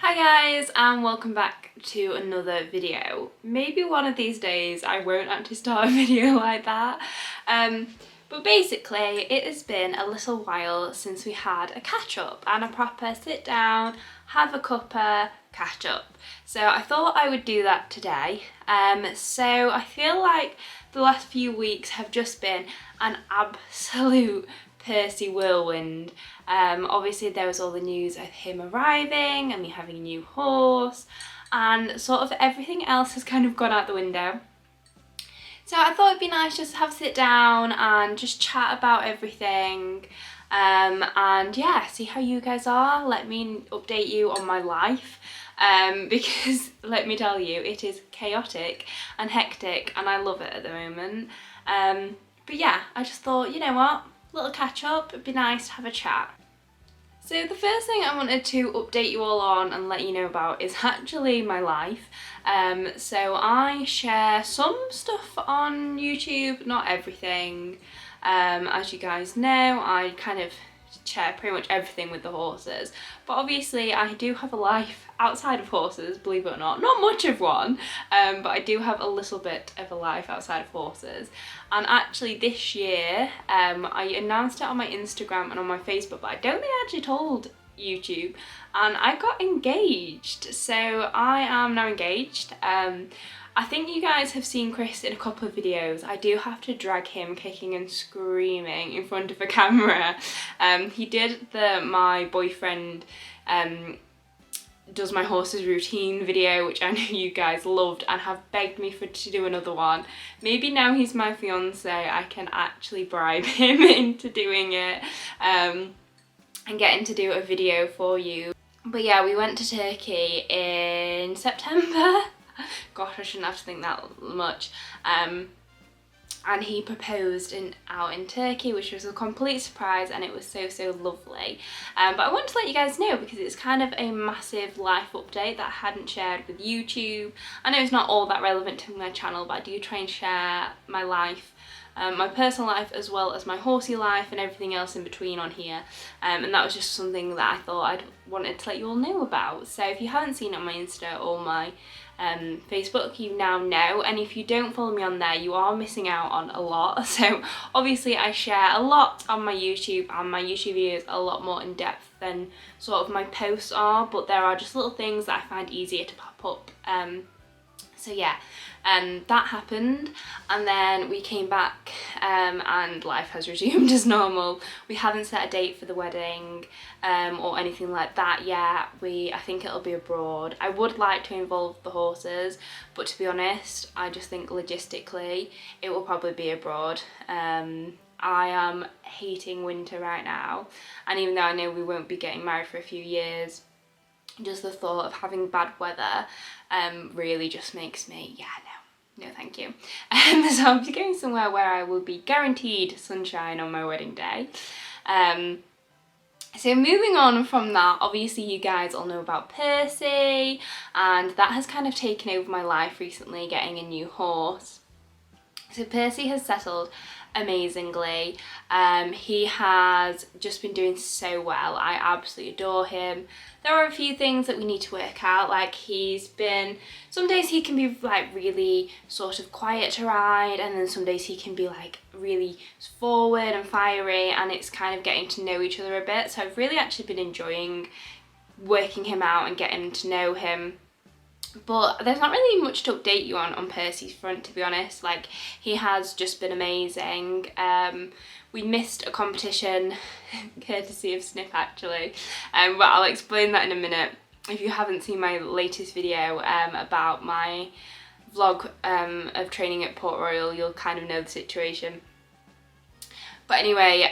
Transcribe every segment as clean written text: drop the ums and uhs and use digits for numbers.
Hi guys, and welcome back to another video. Maybe one of these days I won't actually start a video like that. But basically it has been a little while since we had a catch up and a proper sit down, have a cuppa, catch up. So I thought I would do that today. So I feel like the last few weeks have just been an absolute Percy whirlwind. Obviously there was all the news of him arriving and me having a new horse, and sort of everything else has kind of gone out the window. So I thought it'd be nice just to have a sit down and just chat about everything, and yeah, see how you guys are. Let me update you on my life, because let me tell you, it is chaotic and hectic and I love it at the moment. But yeah, I just thought, you know what, little catch up, it'd be nice to have a chat. So the first thing I wanted to update you all on and let you know about is actually my life. So I share some stuff on YouTube, not everything. As you guys know, I kind of share pretty much everything with the horses, but obviously I do have a life outside of horses, believe it or not much of one, but I do have a little bit of a life outside of horses. And actually this year I announced it on my Instagram and on my Facebook, but I don't think I actually told YouTube, and I got engaged. So I am now engaged. I think you guys have seen Chris in a couple of videos. I do have to drag him kicking and screaming in front of a camera. He did the my boyfriend does my horse's routine video, which I know you guys loved and have begged me to do another one. Maybe now he's my fiance I can actually bribe him into doing it, and getting to do a video for you. But yeah, we went to Turkey in September. Gosh, I shouldn't have to think that much. And he proposed out in Turkey, which was a complete surprise, and it was so lovely. But I want to let you guys know because it's kind of a massive life update that I hadn't shared with YouTube. I know it's not all that relevant to my channel, but I do try and share my life, my personal life as well as my horsey life and everything else in between on here. And that was just something that I thought I'd wanted to let you all know about. So if you haven't seen it on my Insta or my Facebook, you now know, and if you don't follow me on there, you are missing out on a lot. So obviously I share a lot on my YouTube, and my YouTube videos are a lot more in depth than sort of my posts are, but there are just little things that I find easier to pop up. So yeah, that happened, and then we came back, and life has resumed as normal. We haven't set a date for the wedding or anything like that yet. I think it'll be abroad. I would like to involve the horses, but to be honest, I just think logistically it will probably be abroad. I am hating winter right now, and even though I know we won't be getting married for a few years, just the thought of having bad weather really just makes me, yeah, no thank you. So I'll be going somewhere where I will be guaranteed sunshine on my wedding day. So moving on from that, obviously you guys all know about Percy, and that has kind of taken over my life recently, getting a new horse. So Percy has settled amazingly. He has just been doing so well. I absolutely adore him. There are a few things that we need to work out, like some days he can be like really sort of quiet to ride, and then some days he can be like really forward and fiery, and it's kind of getting to know each other a bit. So I've really actually been enjoying working him out and getting to know him. But there's not really much to update you on Percy's front, to be honest. Like, he has just been amazing. We missed a competition, courtesy of Snip actually, but I'll explain that in a minute. If you haven't seen my latest video about my vlog of training at Port Royal, you'll kind of know the situation. But anyway,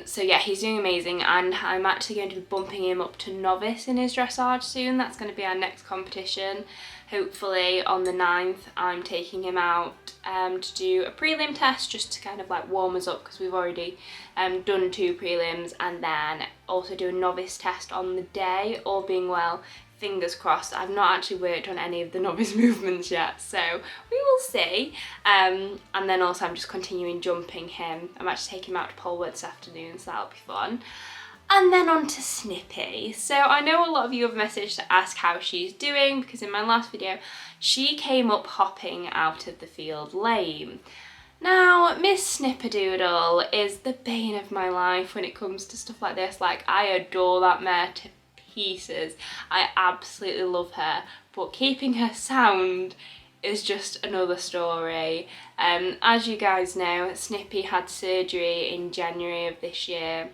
so yeah, he's doing amazing, and I'm actually going to be bumping him up to novice in his dressage soon. That's going to be our next competition. Hopefully on the 9th I'm taking him out to do a prelim test, just to kind of like warm us up, because we've already done 2 prelims, and then also do a novice test on the day, all being well. Fingers crossed. I've not actually worked on any of the novice movements yet, so we will see. And then also I'm just continuing jumping him. I'm actually taking him out to Polwood this afternoon, so that'll be fun. And then on to Snippy. So I know a lot of you have messaged to ask how she's doing, because in my last video she came up hopping out of the field lame. Now, Miss Snipperdoodle is the bane of my life when it comes to stuff like this. Like, I adore that mare to pieces. I absolutely love her, but keeping her sound is just another story. As you guys know, Snippy had surgery in January of this year,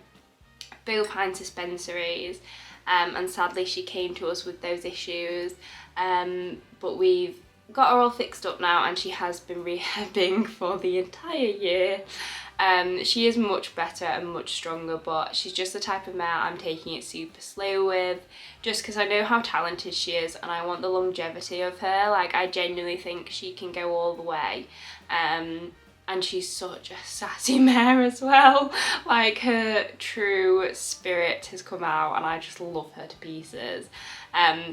bovine suspensories, and sadly she came to us with those issues, but we've got her all fixed up now and she has been rehabbing for the entire year. She is much better and much stronger, but she's just the type of mare I'm taking it super slow with, just because I know how talented she is and I want the longevity of her. Like, I genuinely think she can go all the way. And she's such a sassy mare as well. Like, her true spirit has come out and I just love her to pieces.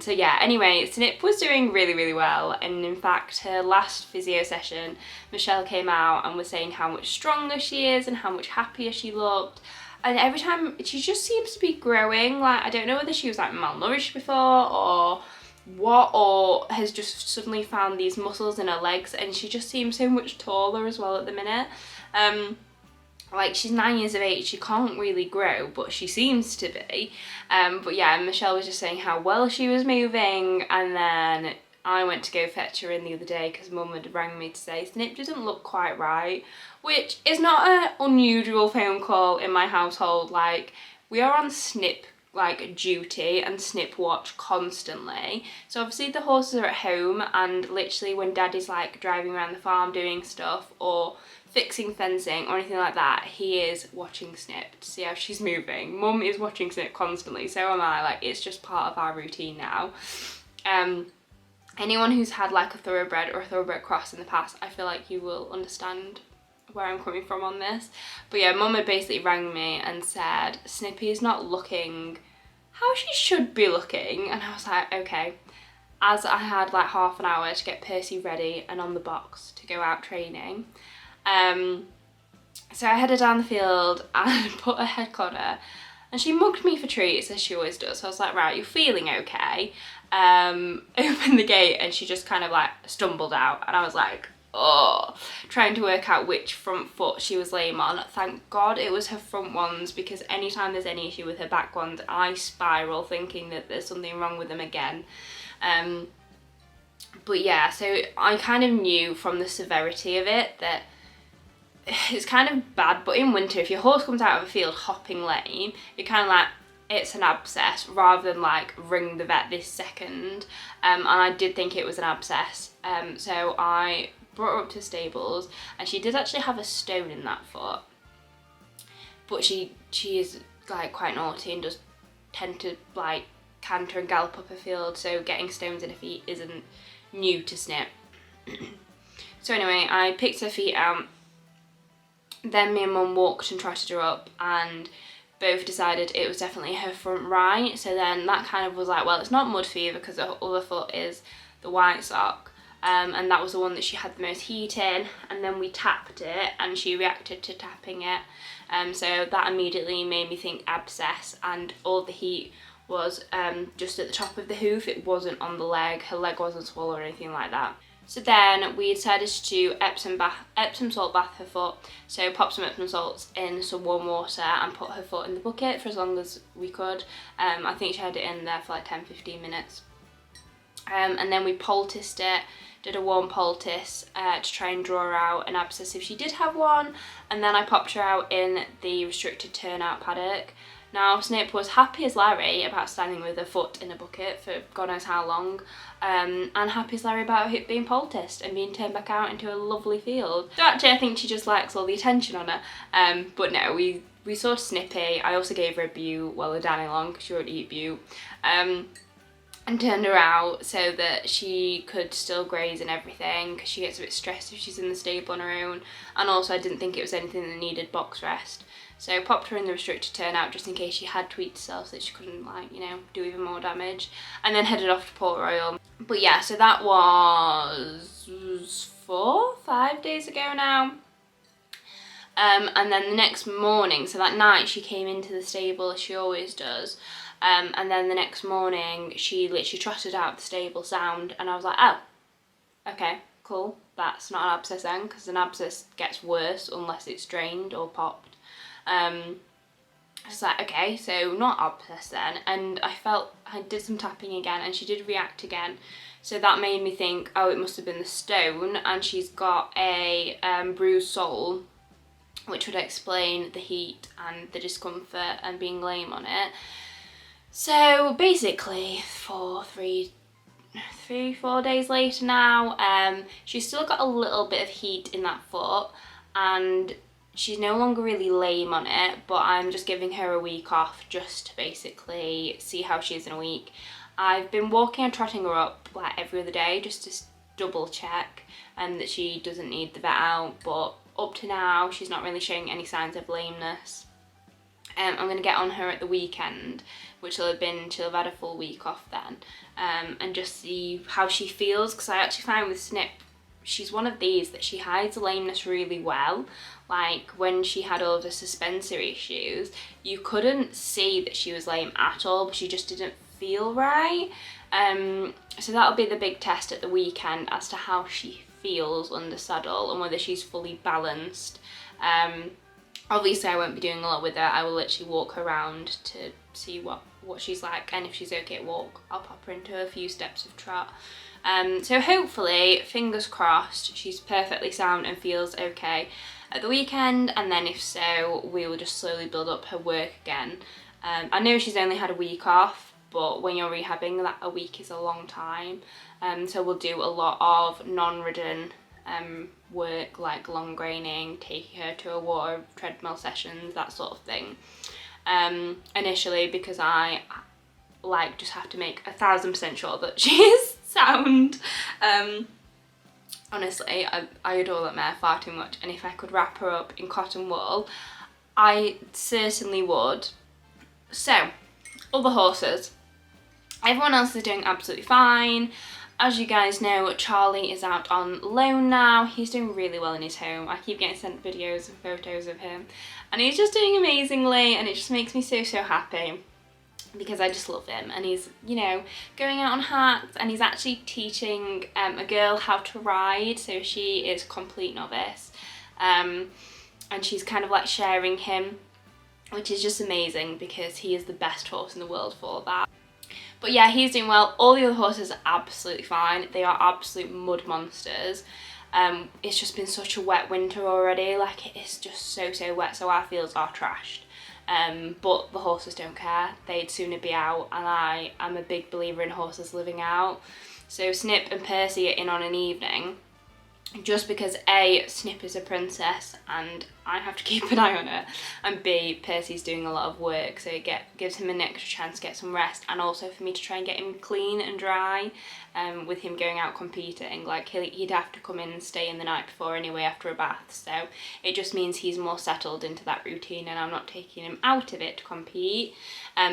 So yeah, anyway, Snip was doing really, really well, and in fact her last physio session, Michelle came out and was saying how much stronger she is and how much happier she looked. And every time, she just seems to be growing. Like, I don't know whether she was like malnourished before or what, or has just suddenly found these muscles in her legs, and she just seems so much taller as well at the minute. Like, she's 9 years of age, she can't really grow, but she seems to be. But yeah, Michelle was just saying how well she was moving, and then I went to go fetch her in the other day because Mum had rang me to say Snip doesn't look quite right, which is not an unusual phone call in my household. Like, we are on Snip like duty and Snip watch constantly. So obviously the horses are at home, and literally when Daddy's like driving around the farm doing stuff or fixing fencing or anything like that, he is watching Snip to see how she's moving. Mum is watching Snip constantly, so am I. Like, it's just part of our routine now. Anyone who's had like a thoroughbred or a thoroughbred cross in the past, I feel like you will understand where I'm coming from on this. But yeah, Mum had basically rang me and said Snippy is not looking how she should be looking, and I was like, okay. As I had like half an hour to get Percy ready and on the box to go out training, so I headed down the field and put a head on her, and she mugged me for treats as she always does. So I was like, right, you're feeling okay? Opened the gate and she just kind of like stumbled out, and I was like, oh, trying to work out which front foot she was lame on. Thank God it was her front ones, because anytime there's any issue with her back ones, I spiral thinking that there's something wrong with them again. But yeah, so I kind of knew from the severity of it that it's kind of bad, but in winter, if your horse comes out of a field hopping lame, you're kind of like, it's an abscess, rather than like ring the vet this second. And I did think it was an abscess. So I brought her up to stables, and she did actually have a stone in that foot, but she is like quite naughty and does tend to like canter and gallop up a field, so getting stones in her feet isn't new to Snip. So anyway, I picked her feet out, then me and Mum walked and trotted her up, and both decided it was definitely her front right. So then that kind of was like, well, it's not mud fever because her other foot is the white sock. And that was the one that she had the most heat in, and then we tapped it and she reacted to tapping it, so that immediately made me think abscess, and all the heat was just at the top of the hoof. It wasn't on the leg, her leg wasn't swollen or anything like that. So then we decided to Epsom salt bath her foot, so pop some Epsom salts in some warm water and put her foot in the bucket for as long as we could. I think she had it in there for like 10-15 minutes. And then we poulticed it, did a warm poultice to try and draw out an abscess if she did have one, and then I popped her out in the restricted turnout paddock. Now, Snip was happy as Larry about standing with her foot in a bucket for God knows how long, and happy as Larry about it being poulticed and being turned back out into a lovely field. So actually I think she just likes all the attention on her, but no, we saw Snippy. I also gave her a bew while we're down along because she won't eat bew, and turned her out so that she could still graze and everything, because she gets a bit stressed if she's in the stable on her own, and also I didn't think it was anything that needed box rest. So popped her in the restricted turnout just in case she had tweaked herself so that she couldn't, like, you know, do even more damage, and then headed off to Port Royal. But yeah, so that was 4-5 days ago now. And then the next morning, so that night she came into the stable as she always does. And then the next morning she literally trotted out the stable sound, and I was like, oh, okay, cool. That's not an abscess then, because an abscess gets worse unless it's drained or popped. I was like, okay, so not abscess then. And I did some tapping again, and she did react again. So that made me think, oh, it must have been the stone, and she's got a bruised sole, which would explain the heat and the discomfort and being lame on it. So basically, 4 days later now, she's still got a little bit of heat in that foot, and she's no longer really lame on it, but I'm just giving her a week off just to basically see how she is in a week. I've been walking and trotting her up like every other day just to double check that she doesn't need the vet out, but up to now she's not really showing any signs of lameness. I'm going to get on her at the weekend, which she'll have had a full week off then, and just see how she feels, because I actually find with Snip, she's one of these that she hides lameness really well. Like when she had all of the suspensory issues, you couldn't see that she was lame at all, but she just didn't feel right. So that'll be the big test at the weekend as to how she feels under saddle and whether she's fully balanced. Obviously I won't be doing a lot with her. I will literally walk her around to see what she's like, and if she's okay to walk, I'll pop her into a few steps of trot. So hopefully, fingers crossed, she's perfectly sound and feels okay at the weekend, and then if so, we will just slowly build up her work again. I know she's only had a week off, but when you're rehabbing, that a week is a long time. So we'll do a lot of non-ridden work, like long graining, taking her to a water treadmill sessions, that sort of thing. Initially, because I just have to make 1000% sure that she is sound. Honestly, I adore that mare far too much, and if I could wrap her up in cotton wool, I certainly would. So, other horses. Everyone else is doing absolutely fine. As you guys know, Charlie is out on loan now. He's doing really well in his home. I keep getting sent videos and photos of him, and he's just doing amazingly, and it just makes me so happy because I just love him. And he's, you know, going out on hacks, and he's actually teaching a girl how to ride, so she is a complete novice, and she's kind of like sharing him, which is just amazing because he is the best horse in the world for that. But yeah, he's doing well. All the other horses are absolutely fine. They are absolute mud monsters. It's just been such a wet winter already. Like, it is just so wet, so our fields are trashed. But the horses don't care. They'd sooner be out, and I am a big believer in horses living out. So Snip and Percy are in on an evening, just because A, Snip is a princess and I have to keep an eye on her, and B, Percy's doing a lot of work, so it gives him an extra chance to get some rest, and also for me to try and get him clean and dry, with him going out competing. Like, he'd have to come in and stay in the night before anyway after a bath, so it just means he's more settled into that routine and I'm not taking him out of it to compete.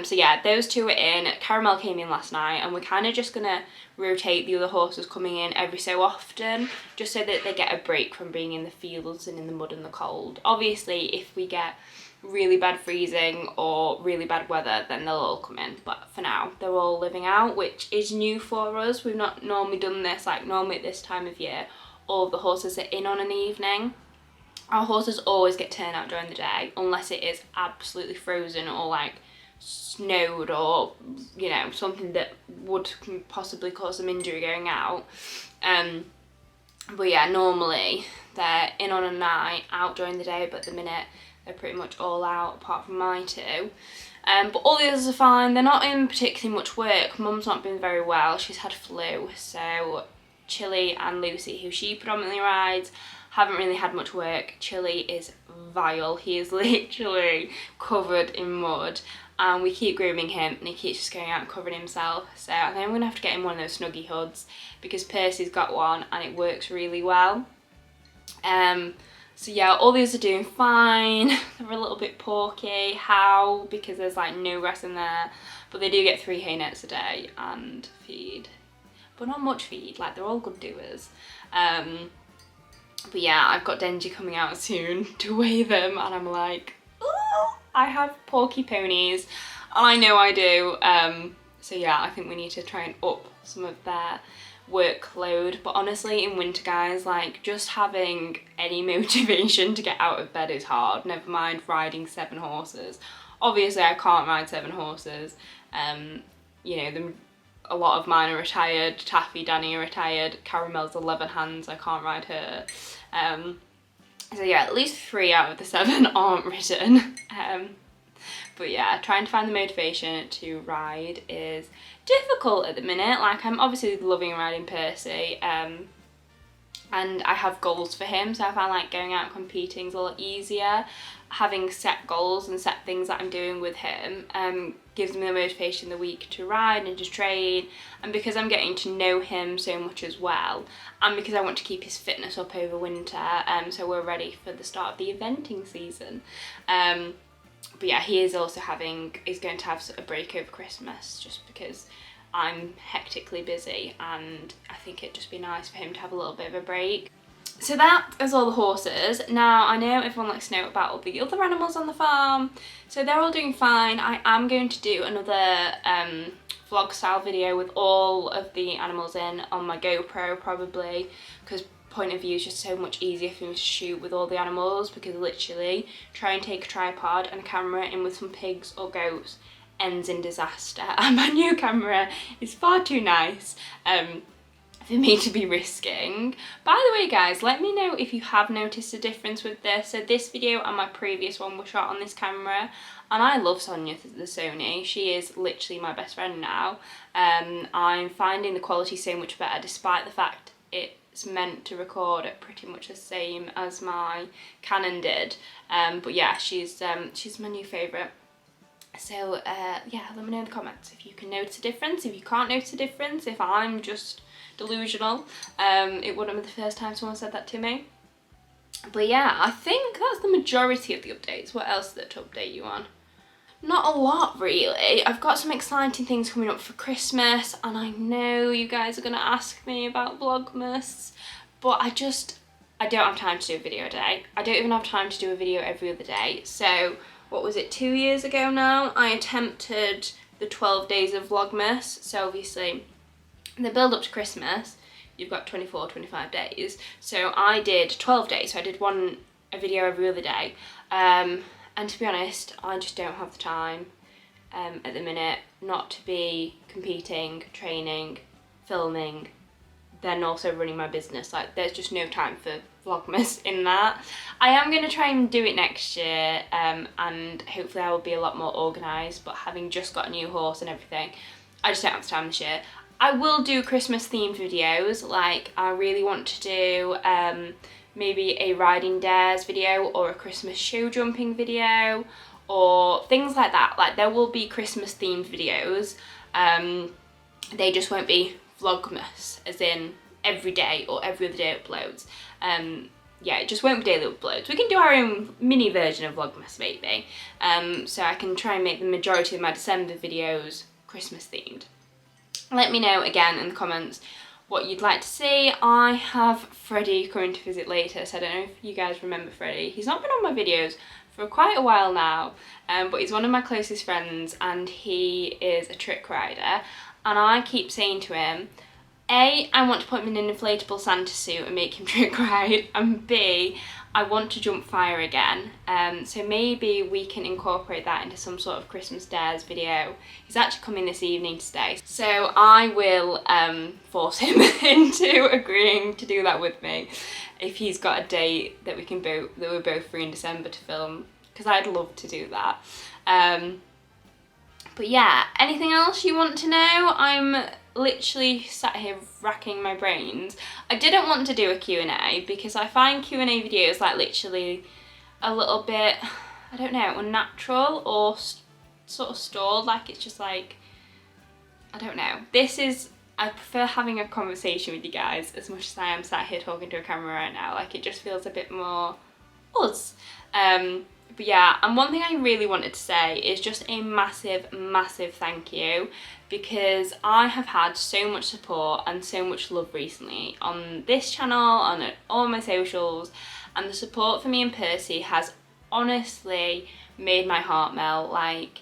So yeah, those two are in. Caramel came in last night, and we're kind of just gonna rotate the other horses coming in every so often, just so that they get a break from being in the fields and in the mud and the cold. Obviously, if we get really bad freezing or really bad weather, then they'll all come in, but for now they're all living out, which is new for us. We've not normally done this. Like, normally at this time of year, all of the horses are in on an evening. Our horses always get turned out during the day, unless it is absolutely frozen or like snowed, or, you know, something that would possibly cause some injury going out. But yeah, normally they're in on a night, out during the day, but at the minute they're pretty much all out apart from my two. But all the others are fine. They're not in particularly much work. Mum's not been very well. She's had flu, so Chili and Lucy, who she predominantly rides, haven't really had much work. Chili is vile. He is literally covered in mud, and we keep grooming him and he keeps just going out and covering himself. So I think I'm gonna have to get him one of those Snuggie hoods, because Percy's got one and it works really well. So yeah, all these are doing fine. They're a little bit porky. How? Because there's like no grass in there, but they do get 3 hay nets a day and feed, but not much feed. Like, they're all good doers. But yeah, I've got Denji coming out soon to weigh them, and I'm like, oh, I have porky ponies, and I know I do. So yeah, I think we need to try and up some of their workload. But honestly, in winter, guys, like, just having any motivation to get out of bed is hard, never mind riding 7 horses. Obviously I can't ride 7 horses. You know, a lot of mine are retired. Taffy, Danny are retired. Caramel's 11 hands, I can't ride her. So yeah, at least 3 out of the 7 aren't ridden. But yeah, trying to find the motivation to ride is difficult at the minute. Like, I'm obviously loving riding Percy, and I have goals for him, so I find like going out and competing is a lot easier. Having set goals and set things that I'm doing with him gives me the motivation the week to ride and to train, and because I'm getting to know him so much as well, and because I want to keep his fitness up over winter, so we're ready for the start of the eventing season. But yeah, he is also is going to have a break over Christmas, just because I'm hectically busy, and I think it'd just be nice for him to have a little bit of a break. So that is all the horses. Now, I know everyone likes to know about all the other animals on the farm, so they're all doing fine. I am going to do another vlog style video with all of the animals in on my GoPro, probably, because point of view is just so much easier for me to shoot with all the animals, because literally try and take a tripod and a camera in with some pigs or goats ends in disaster, and my new camera is far too nice for me to be risking. By the way, guys, let me know if you have noticed a difference with this. So this video and my previous one were shot on this camera, and I love Sonia, the Sony. She is literally my best friend now. I'm finding the quality so much better, despite the fact it's meant to record at pretty much the same as my Canon did. But yeah, she's my new favourite. So yeah, let me know in the comments if you can notice a difference, if you can't notice a difference, if I'm just delusional. It wouldn't be the first time someone said that to me. But yeah, I think that's the majority of the updates. What else is there to update you on? Not a lot, really. I've got some exciting things coming up for Christmas, and I know you guys are going to ask me about Vlogmas, but I don't have time to do a video a day. I don't even have time to do a video every other day. So what was it, 2 years ago now, I attempted the 12 days of Vlogmas. So obviously in the build up to Christmas, you've got 24, 25 days. So I did 12 days, so I did a video every other day. And to be honest, I just don't have the time at the minute, not to be competing, training, filming, then also running my business. Like, there's just no time for Vlogmas in that. I am going to try and do it next year, and hopefully I will be a lot more organised, but having just got a new horse and everything, I just don't have the time this year. I will do Christmas themed videos. Like, I really want to do maybe a riding dares video or a Christmas show jumping video or things like that. Like, there will be Christmas themed videos. They just won't be Vlogmas, as in every day or every other day uploads. Yeah, it just won't be daily uploads. We can do our own mini version of Vlogmas maybe. So I can try and make the majority of my December videos Christmas themed. Let me know again in the comments what you'd like to see. I have Freddie coming to visit later, so I don't know if you guys remember Freddie. He's not been on my videos for quite a while now, but he's one of my closest friends, and he is a trick rider. And I keep saying to him, A, I want to put him in an inflatable Santa suit and make him trick ride, and B, I want to jump fire again. So maybe we can incorporate that into some sort of Christmas dares video. He's actually coming this evening to stay, so I will force him into agreeing to do that with me if he's got a date that we're both free in December to film, because I'd love to do that. But yeah, anything else you want to know? I'm literally sat here racking my brains. I didn't want to do a Q&A because I find Q&A videos like literally a little bit, I don't know, unnatural or sort of stalled. Like, it's just like, I don't know. I prefer having a conversation with you guys as much as I am sat here talking to a camera right now. Like, it just feels a bit more us. But yeah, and one thing I really wanted to say is just a massive thank you, because I have had so much support and so much love recently on this channel, on all my socials, and the support for me and Percy has honestly made my heart melt. Like,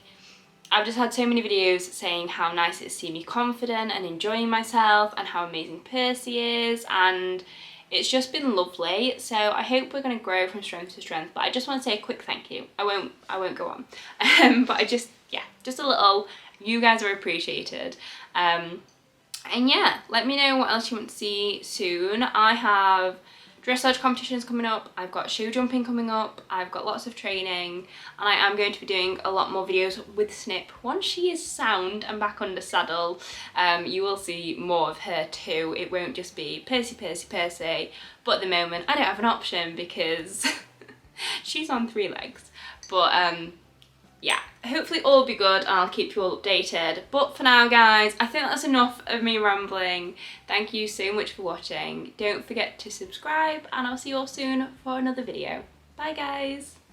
I've just had so many videos saying how nice it is to see me confident and enjoying myself, and how amazing Percy is, and it's just been lovely. So I hope we're going to grow from strength to strength. But I just want to say a quick thank you. I won't go on. But I just, yeah, just a little, you guys are appreciated. And yeah, let me know what else you want to see soon. I have dressage competitions coming up, I've got show jumping coming up, I've got lots of training, and I am going to be doing a lot more videos with Snip. Once she is sound and back under saddle, you will see more of her too. It won't just be Percy, but at the moment I don't have an option because she's on 3 legs. But yeah, hopefully all will be good, and I'll keep you all updated. But for now, guys, I think that's enough of me rambling. Thank you so much for watching. Don't forget to subscribe, and I'll see you all soon for another video. Bye, guys.